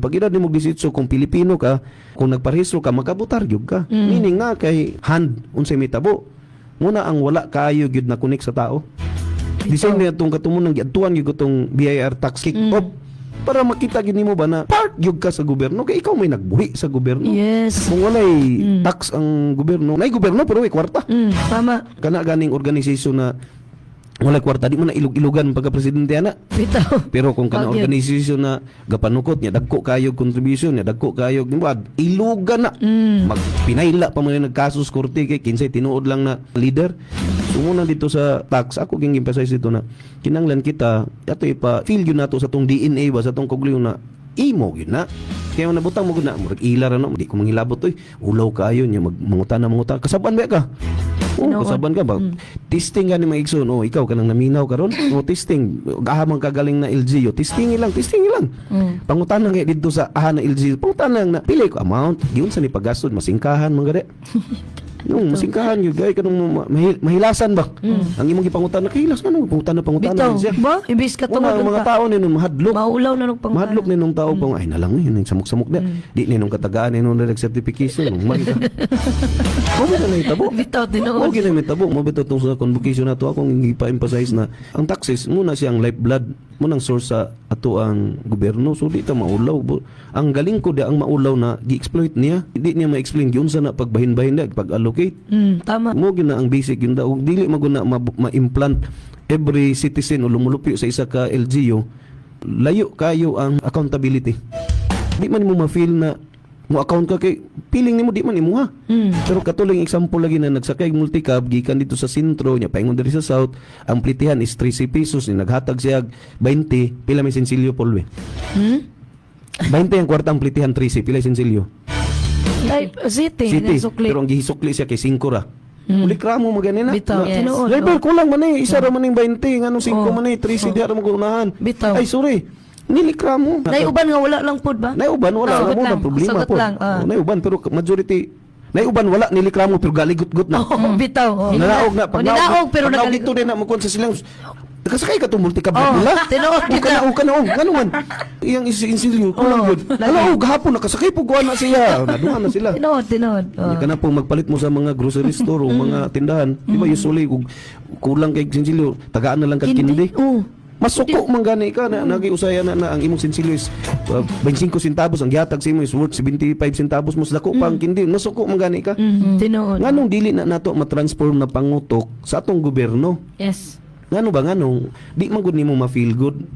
Pag edad nimo 18 kung Pilipino ka, kung nagparehistro ka makabutar gyud ka. Meaning nga kay hand unsay mitabo. Muna ang wala kaayo gyud na connect sa tao. Di same na itong katumunang giadtuan gyud itong BIR tax kick-off para makita gyud nimo ba na part gyud ka sa gobyerno kay ikaw may nagbuhi sa gobyerno. Yes. Kung walay tax ang gobyerno, nay gobyerno pero way kwarta. Tama. Kana ganing organisasyon na walay kwarta di mo na ilog-ilogan pagka-presidente ana. Bitaw. Pero kung kana Pag yun. organisasyon na gapanukot niya dagko kayo contribution niya dagko kayo ilugan na magpinayla pa man yung nagkasos korte kay kinsay tinuod lang na leader. Sumuna dito sa tax ako ging emphasize dito na kinanglan kita ato ipa feel yun nato sa tong DNA ba sa tong kogleyo na imo yun na kaya nabutang mo gud na murag ilar ano di ko manghilabot oy ulaw kayo nya mangutan kasaban ba ka. Oh, kasaban ka ba? Testing ka ni mga igsoon. Oh, ikaw ka nang naminaw karon. Oh, testing. Ahamang kagaling na LGU. Testing ilang. Pangutan lang dito sa aha na LGU. Pangutan lang na pili ko amount. Giun sa ni paggastod masingkahan mga gade. Nung masingkahan yun, gay kanong mahilasan ba? Ang imong gipangutan na kahilas nga nung pangutan Bitaw. siya. Ba? Imbis ka Mga tungod tao ni nung mahadlok. maulaw na nung pangutan. Mahadlok ni nung tao pang ay nalang yun, samok-samok na. Di ni nung katagaan ni nung direct certification. Magita. Mo na itabo. Bitaw, Mo tinuod. gina mitabo. Mo bitaw tong sa convocation na to akong ipa-emphasize na ang taxes muna siyang lifeblood mo nang source sa ato ang gobyerno. So di ta maulaw. Ang galing ko di ang maulaw na gi-exploit niya. Di niya ma-explain yun sa na pagbahin-bahin na pag-allocate. Tama. Mo gina ang basic yun daw. Dili maguna ma-implant every citizen o lumulupyo sa isa ka LGU. Layo kayo ang accountability. Di man mo ma-feel na mo account ka kay feeling nimo di man imo ha. Pero katulang example lagi na nagsakay multicab gikan dito sa sentro nya paingon diri sa south, ang plitihan is 13 pesos ni naghatag siya 20 pila may sensilyo polwe. 20 ang kwarta ang plitihan 13 pila sensilyo. Ay, city. City. Sukli. Pero ang gihisukli siya kay 5 ra. Ulik ramo magani na. Bitaw. Na- Tinuod. Driver kulang man isa ra man ning 20 nganong 5 man 13 di ra mo kunahan. Bitaw. Ay sorry. Nilikramo. Naiuban nga wala lang pod ba? Naiuban wala Sagot mo lang. na problema Sagot po. lang, Naiuban pero majority naiuban wala nilikramo pero galigot-gut na. Bitaw. Nanaog na Ninaog pero pag nagalig. dito din na mo sa silang nakasakay ka to multicab nila. Tinuod Kanaog. Ngano man. Iyang insilyo kulang yun. Hala gahapon nakasakay po kuha na siya. Naduha na sila. Tinod. Kana po magpalit mo sa mga grocery store o mga tindahan. Di ba usually kung kulang kay sinsilyo, tagaan na lang kag kindi. Masuko man gani ka na nagiusaya na ang imong sinsilyo is 25 centavos ang gihatag sa imo is worth 75 centavos mo dako pa ang kindi. Masuko man gani ka. Tinod. Nganong dili na nato ma-transform na pangutok sa atong gobyerno? Yes. Ngano ba nganong di man gud nimo ma-feel good